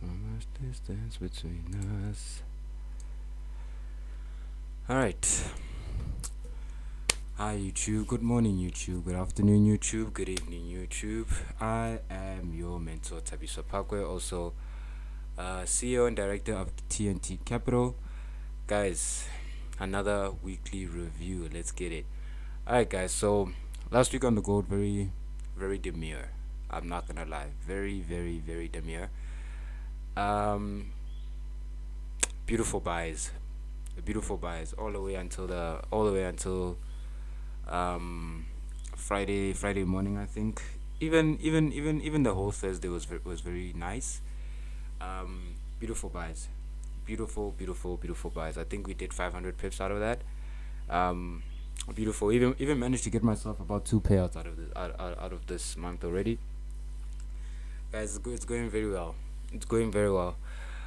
So much distance between us. Alright. Hi YouTube. Good morning YouTube. Good afternoon YouTube. Good evening YouTube. I am your mentor Tabiso Pakwe, also CEO and director of TNT Capital. Guys, another weekly review. Let's get it. Alright guys, so last week on the gold, very demure. I'm not gonna lie. Very demure. Um beautiful buys. Beautiful buys all the way until um Friday morning, I think. Even the whole Thursday was very nice. Beautiful buys, beautiful buys. I think we did 500 pips out of that. Um, Beautiful. Even managed to get myself about two payouts out of this month already. Guys, it's going very well. It's going very well.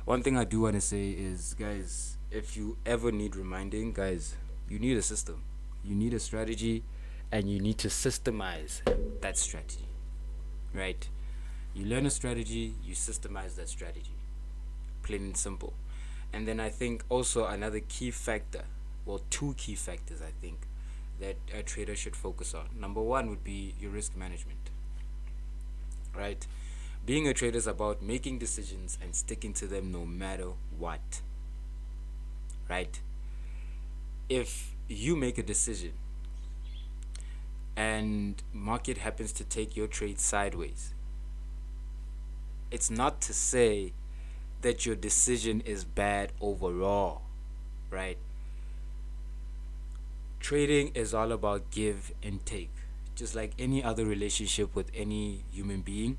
One thing I do want to say is, guys, if you ever need reminding, guys, you need a system, you need a strategy, and you need to systemize that strategy, right? You learn a strategy, you systemize that strategy, plain and simple. And then I think also another key factor, well, two key factors I think that a trader should focus on. Number one would be your risk management, right? Being a trader is about making decisions and sticking to them no matter what, right? If you make a decision and market happens to take your trade sideways, it's not to say that your decision is bad overall, right? Trading is all about give and take, just like any other relationship with any human being,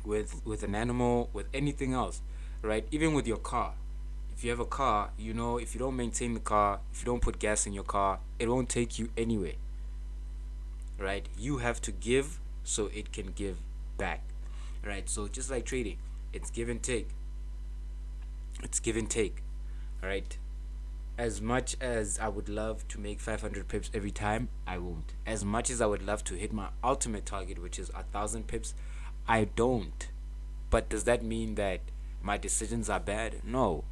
with an animal, with anything else, right? Even with your car. If you have a car, you know, if you don't maintain the car, if you don't put gas in your car, it won't take you anywhere, right? You have to give so it can give back, right? So just like trading, it's give and take. It's give and take, right? As much as I would love to make 500 pips every time, I won't. As much as I would love to hit my ultimate target, which is 1,000 pips, I don't. But does that mean that my decisions are bad? No.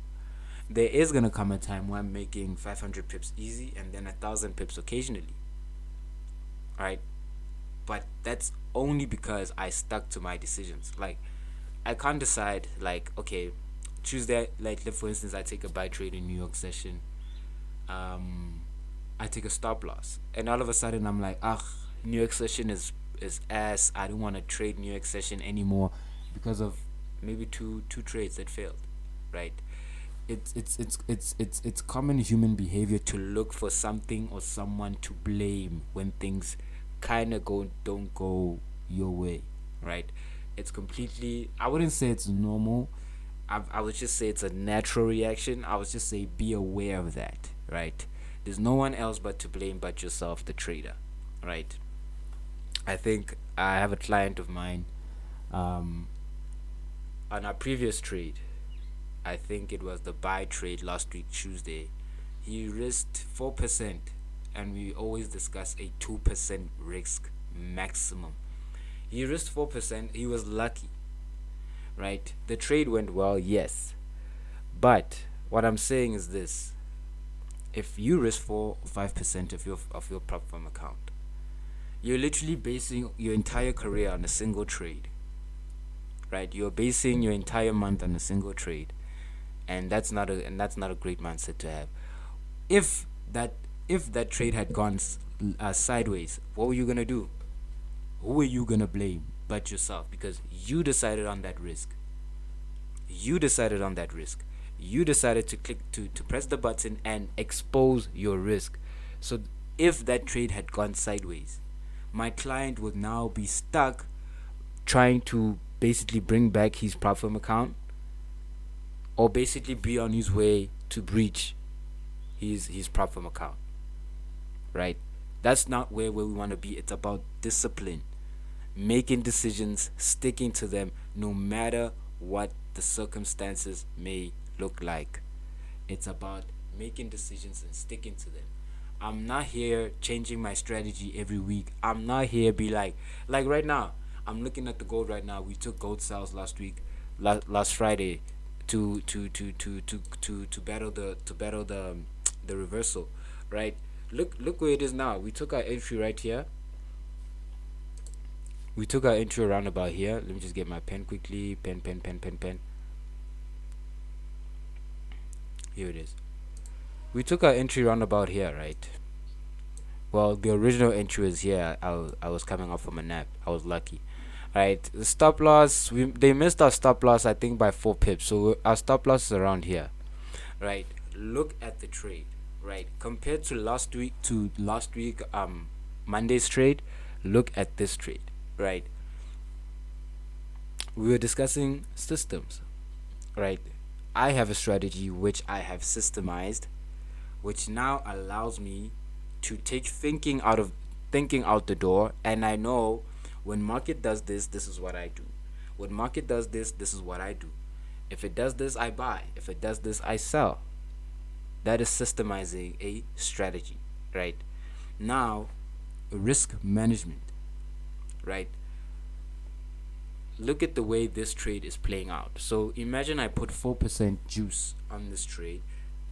There is gonna come a time where I'm making 500 pips easy and then 1,000 pips occasionally, right? But that's only because I stuck to my decisions. Like, I can't decide, like, okay, Tuesday, like, for instance, I take a buy trade in New York session. um I take a stop loss, and all of a sudden I'm like, ah, New York session is ass. I don't want to trade New York session anymore because of maybe two trades that failed, right? It's common human behavior to look for something or someone to blame when things kind of don't go your way, right? It's completely, I wouldn't say it's normal. I would just say it's a natural reaction. I would just say be aware of that, right? There's no one else but to blame but yourself, the trader, right? I think I have a client of mine, um, on our previous trade. I think it was the buy trade last week, Tuesday. He risked 4%, and we always discuss a 2% risk maximum. He risked 4%, he was lucky, right? The trade went well, yes. But what I'm saying is this: if you risk 4 or 5% of your platform account, you're literally basing your entire career on a single trade, right? You're basing your entire month on a single trade, and that's not a great mindset to have. If that if that trade had gone sideways, what were you gonna do? Who are you gonna blame but yourself? Because you decided on that risk. You decided on that risk. You decided to click to press the button and expose your risk. So if that trade had gone sideways, my client would now be stuck trying to basically bring back his platform account, or basically be on his way to breach his platform account, right? That's not where we want to be. It's about discipline, making decisions, sticking to them no matter what the circumstances may look like. It's about making decisions and sticking to them. I'm not here changing my strategy every week. I'm not here be like right now. I'm looking at the gold right now. We took gold sales last week. last Friday to battle the reversal, right? Look where it is now. We took our entry right here. We took our entry around about here. Let me just get my pen quickly. Pen. Here it is. We took our entry round about here, right? Well, the original entry was here. I was coming off from a nap. I was lucky. Right, the stop loss. They missed our stop loss, I think, by 4 pips. So our stop loss is around here. Right. Look at the trade. Right, compared to last week Monday's trade. Look at this trade. Right. We were discussing systems. Right. I have a strategy which I have systemized, which now allows me to take thinking out the door, and I know when market does this, this is what I do. When market does this, this is what I do. If it does this, I buy. If it does this, I sell. That is systemizing a strategy, right? Now, risk management, right? Look at the way this trade is playing out. So imagine I put 4% juice on this trade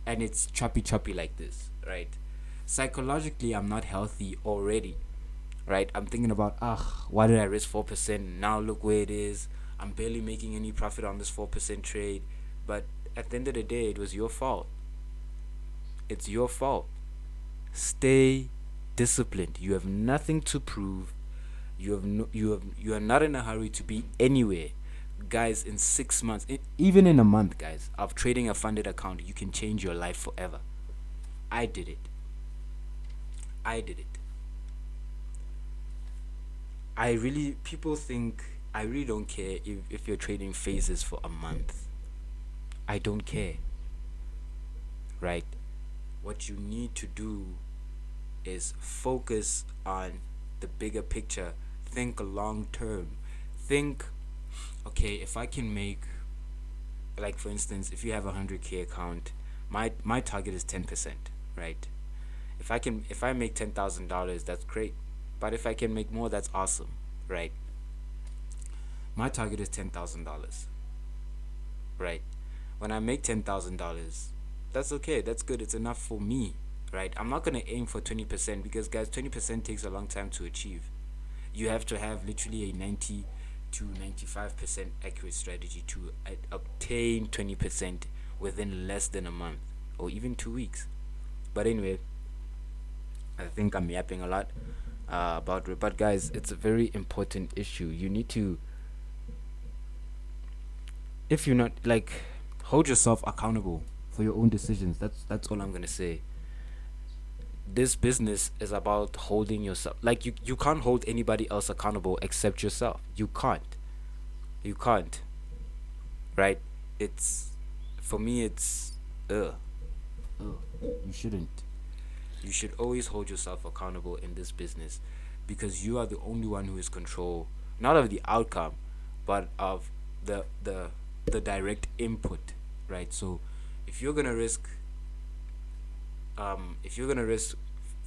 and it's choppy like this, right? Psychologically, I'm not healthy already, right? I'm thinking about, why did I risk 4%? Now look where it is. I'm barely making any profit on this 4% trade. But at the end of the day, it was your fault. It's your fault. Stay disciplined. You have nothing to prove. You are not in a hurry to be anywhere. Guys, in 6 months, even in a month, guys, of trading a funded account, you can change your life forever. I did it. People think I really don't care if you're trading phases for a month. I don't care. Right? What you need to do is focus on the bigger picture. Think long term. Think, okay, if I can make, like for instance, if you have a 100K account, my target is 10%, right? If I make $10,000, that's great. But if I can make more, that's awesome, right? My target is $10,000, right? When I make $10,000, that's okay. That's good. It's enough for me, right? I'm not gonna aim for 20% because, guys, 20% takes a long time to achieve. You have to have literally a 90 to 95% accurate strategy to obtain 20% within less than a month or even 2 weeks. But anyway, I think I'm yapping a lot about it. But guys, it's a very important issue. You need to, if you're not like, hold yourself accountable for your own decisions. That's all I'm gonna say. This business is about holding yourself. Like you can't hold anybody else accountable except yourself. You can't, right? It's, for me, it's you shouldn't. You should always hold yourself accountable in this business, because you are the only one who is control, not of the outcome, but of the direct input, right? So if you're gonna risk if you're gonna risk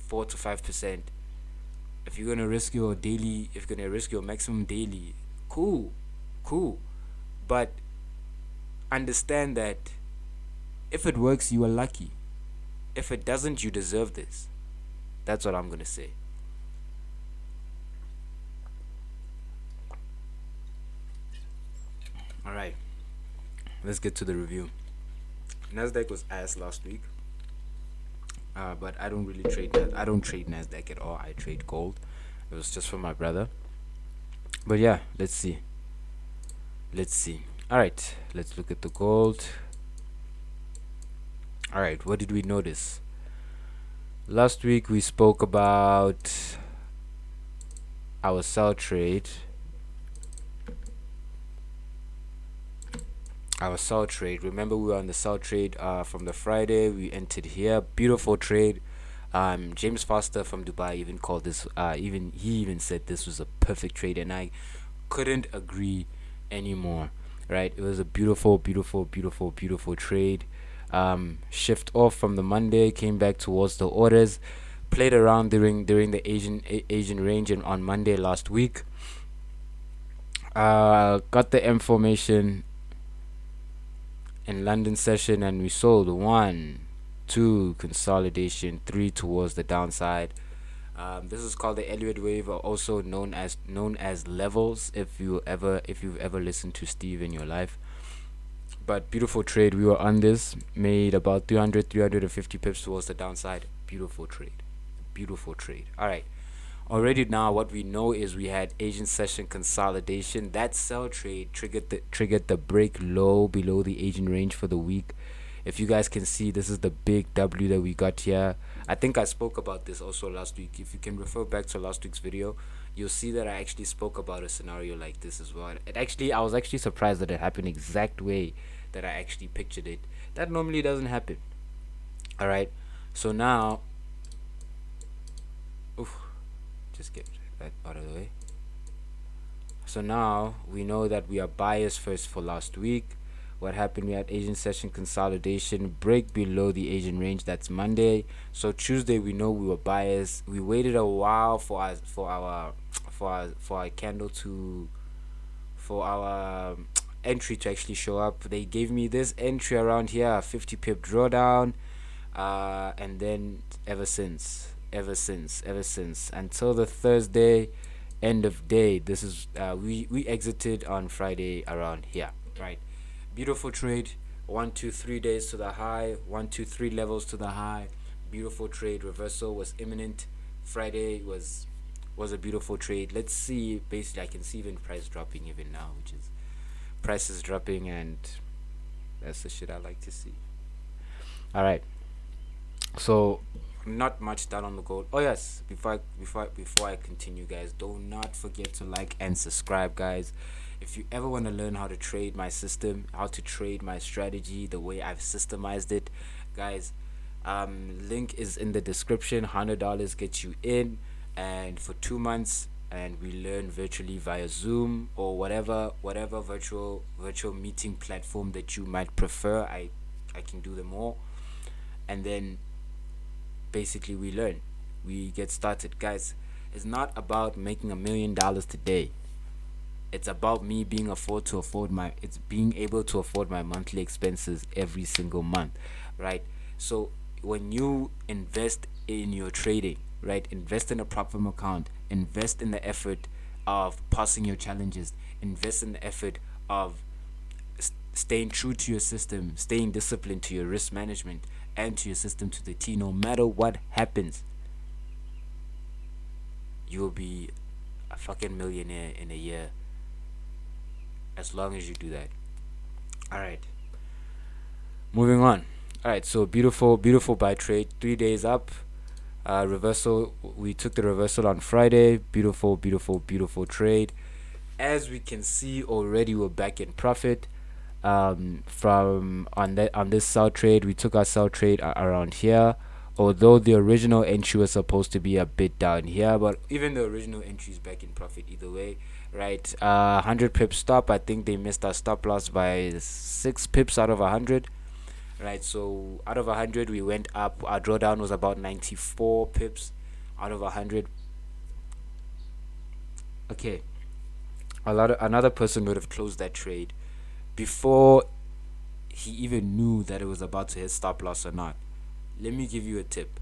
4 to 5%, if you're gonna risk your daily, if you're gonna risk your maximum daily, cool, but understand that if it works, you are lucky. If it doesn't, you deserve this. That's what I'm gonna say. All right, let's get to the review. Nasdaq was ass last week. But I don't really trade that. I don't trade Nasdaq at all. I trade gold. It was just for my brother. But yeah, let's see. All right, let's look at the gold. All right, what did we notice? Last week we spoke about our sell trade. Remember, we were on the sell trade from the Friday. We entered here. Beautiful trade. James Foster from Dubai even called this. He even said this was a perfect trade, and I couldn't agree anymore. Right? It was a beautiful trade. Shift off from the Monday, came back towards the orders, played around during the Asian range, and on Monday last week, got the M formation. in London session, and we sold 1, 2 consolidation, 3 towards the downside. This is called the Elliott wave, or also known as levels. If you've ever listened to Steve in your life, but beautiful trade. We were on this, made about 350 pips towards the downside. Beautiful trade, beautiful trade. All right. Already now, what we know is we had Asian session consolidation. That sell trade triggered the break low below the Asian range for the week. If you guys can see, this is the big W that we got here. I think I spoke about this also last week. If you can refer back to last week's video, you'll see that I actually spoke about a scenario like this as well. I was actually surprised that it happened exact way that I actually pictured it. That normally doesn't happen. All right. So now, oof, just get that out of the way. So now we know that we are biased first for last week. What happened? We had Asian session consolidation, break below the Asian range. That's Monday. So Tuesday we know we were biased. We waited a while for our candle to for our entry to actually show up. They gave me this entry around here, a 50 pip drawdown, and then ever since until the Thursday end of day. This is we exited on Friday around here, right? Beautiful trade. 1 2 3 days to the high, 1 2 3 levels to the high. Beautiful trade. Reversal was imminent. Friday was a beautiful trade. Let's see. Basically, I can see even price dropping even now, which is prices dropping, and that's the shit I like to see. All right. So not much done on the gold. Oh yes, before I continue, guys, do not forget to like and subscribe, guys. If you ever want to learn how to trade my system, how to trade my strategy, the way I've systemized it, guys, link is in the description. $100 gets you in, and for 2 months, and we learn virtually via Zoom or whatever virtual meeting platform that you might prefer. I can do them all, and then basically we get started, guys. It's not about making $1 million today. It's about me being being able to afford my monthly expenses every single month, right? So when you invest in your trading, right, invest in a platform account, invest in the effort of passing your challenges, invest in the effort of staying true to your system, staying disciplined to your risk management and to your system to the T. No matter what happens, you will be a fucking millionaire in a year, as long as you do that. All right, moving on. All right, so beautiful buy trade, 3 days up. Reversal, we took the reversal on Friday. Beautiful trade. As we can see already, we're back in profit. From on this sell trade, we took our sell trade around here, although the original entry was supposed to be a bit down here, but even the original entry is back in profit either way, right? 100 pips stop. I think they missed our stop loss by 6 pips out of 100, right? So out of 100 we went up. Our drawdown was about 94 pips out of 100. Okay, another person would have closed that trade before he even knew that it was about to hit stop loss or not. Let me give you a tip,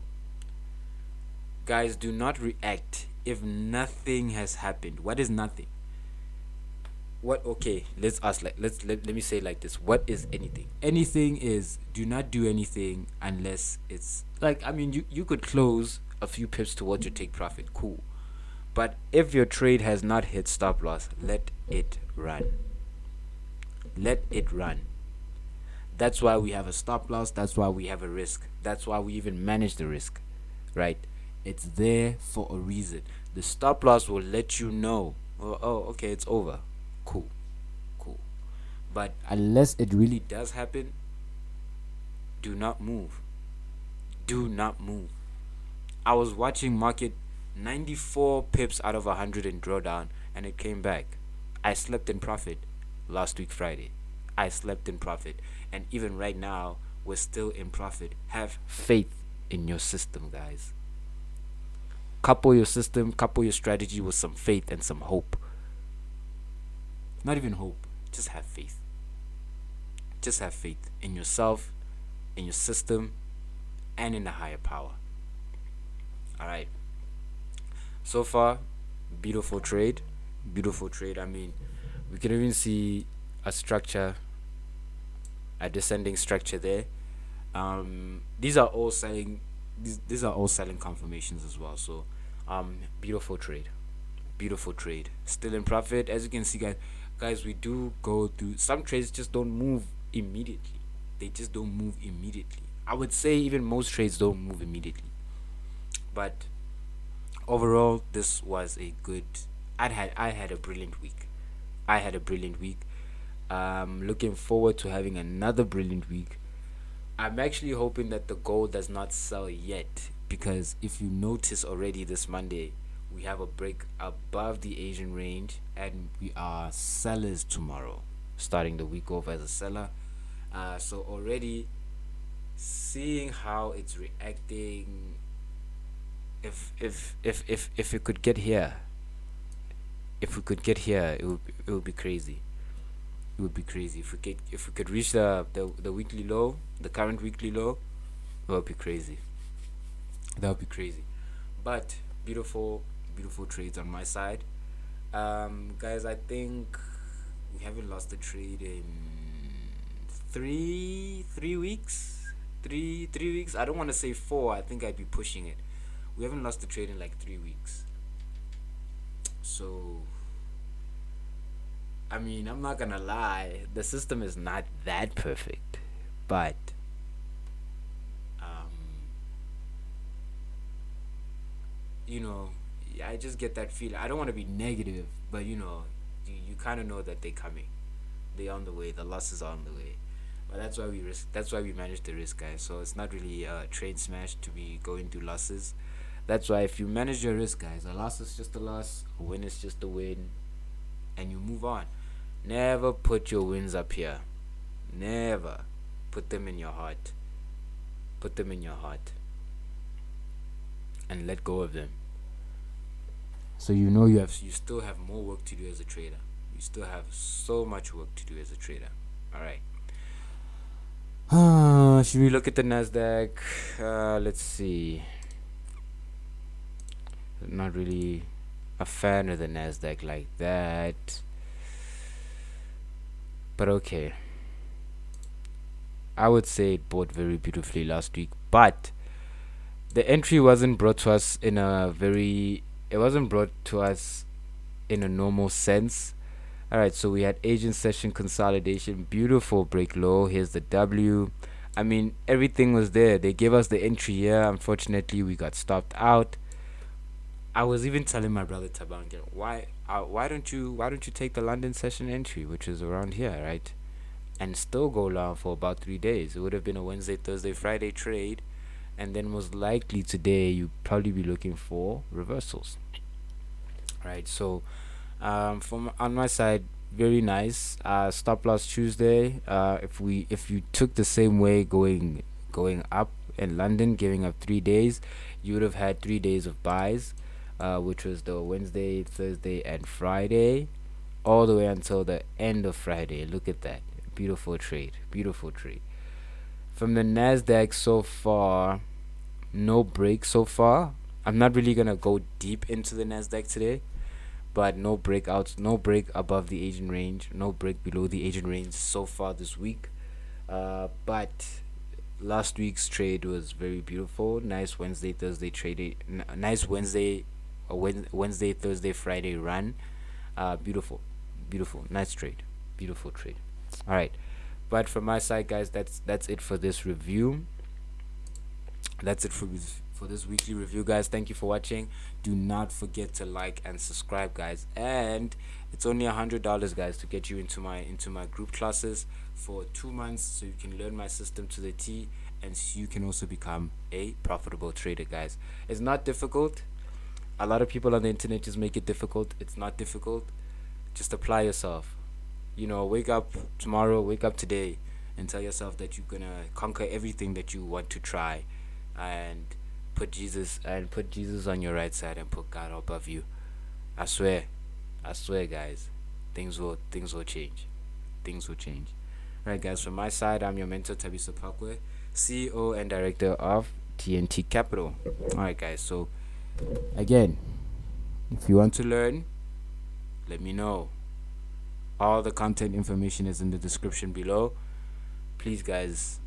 guys. Do not react if nothing has happened. What is nothing? What? Okay, let's ask, like, let me say it like this. What is anything? Anything is, do not do anything unless it's like, I mean, you could close a few pips towards your take profit, cool, but if your trade has not hit stop loss, let it run. Let it run. That's why we have a stop loss. That's why we have a risk. That's why we even manage the risk, right? It's there for a reason. The stop loss will let you know, oh, okay, it's over. Cool. But unless it really does happen, do not move. Do not move. I was watching market 94 pips out of 100 in drawdown, and it came back. I slept in profit last week Friday. I slept in profit, and even right now we're still in profit. Have faith in your system, guys. Couple your system, couple your strategy with some faith and some hope. Not even hope, just have faith. Just have faith in yourself, in your system, and in the higher power. All right. So far, beautiful trade. Beautiful trade. I mean, we can even see a structure, a descending structure there. These are all selling. These are all selling confirmations as well. So, beautiful trade. Beautiful trade. Still in profit, as you can see, guys. Guys, we do go through some trades. Just don't move immediately. They just don't move immediately. I would say even most trades don't move immediately. But overall, this was a good. I had a brilliant week. I had a brilliant week. Looking forward to having another brilliant week. I'm actually hoping that the gold does not sell yet, because if you notice already this Monday, we have a break above the Asian range and we are sellers tomorrow, starting the week off as a seller. So already seeing how it's reacting, if it could get here, if we could get here, it would be crazy. It would be crazy if we could reach the weekly low, the current weekly low. That would be crazy. That would be crazy. But beautiful, beautiful trades on my side. Guys, I think we haven't lost a trade in three weeks. Three weeks. I don't want to say four. I think I'd be pushing it. We haven't lost a trade in like 3 weeks. So I mean, I'm not gonna lie, the system is not that perfect, but um, you know, I just get that feeling. I don't want to be negative, but you kind of know that they're coming. They're on the way. The losses are on the way. But that's why we risk. That's why we manage the risk, guys. So it's not really a trade smash to be going through losses. That's why if you manage your risk, guys, a loss is just a loss. A win is just a win, and you move on. Never put your wins up here. Never put them in your heart. Put them in your heart and let go of them. So you still have more work to do as a trader. You still have so much work to do as a trader. All right. Should we look at the Nasdaq? Let's see. Not really a fan of the Nasdaq like that. But okay. I would say it bought very beautifully last week, but the entry wasn't brought to us in a very it wasn't brought to us in a normal sense. All right, so we had agent session consolidation, beautiful break low. Here's the W. I mean, everything was there. They gave us the entry here. Unfortunately, we got stopped out. I was even telling my brother Tabangan, why don't you take the London session entry, which is around here, right? And still go long for about 3 days. It would have been a Wednesday, Thursday, Friday trade, and then most likely today you'd probably be looking for reversals, right? So, from on my side, very nice. Stop loss Tuesday. If you took the same way going up in London, giving up 3 days, you would have had 3 days of buys, which was the Wednesday, Thursday, and Friday, all the way until the end of Friday. Look at that. Beautiful trade. Beautiful trade. From the Nasdaq so far, no break so far. I'm not really gonna go deep into the Nasdaq today, but no breakouts, no break above the Asian range, no break below the Asian range so far this week. But last week's trade was very beautiful. Nice Wednesday, Thursday trade. Nice Wednesday, Wednesday, Thursday, Friday run. Beautiful, beautiful, nice trade, beautiful trade. All right, but from my side, guys, that's it for this review. That's it for this weekly review, guys. Thank you for watching. Do not forget to like and subscribe, guys. And it's only $100, guys, to get you into my group classes for 2 months, so you can learn my system to the T, and so you can also become a profitable trader, guys. It's not difficult. A lot of people on the internet just make it difficult. It's not difficult. Just apply yourself. Wake up tomorrow, wake up today, and tell yourself that you're gonna conquer everything that you want to try, and put Jesus on your right side and put God above you. I swear, guys, things will change. Things will change. Right, guys, from my side, I'm your mentor, Tabiso Pakwe, CEO and director of TNT Capital. Alright, guys, so again, if you want to learn, let me know. All the content information is in the description below. Please, guys,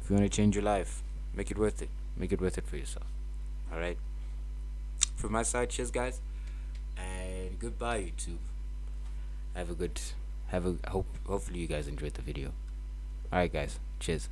if you want to change your life, make it worth it. Make it worth it for yourself. Alright? From my side, cheers, guys, and goodbye, YouTube. Hopefully you guys enjoyed the video. Alright, guys, cheers.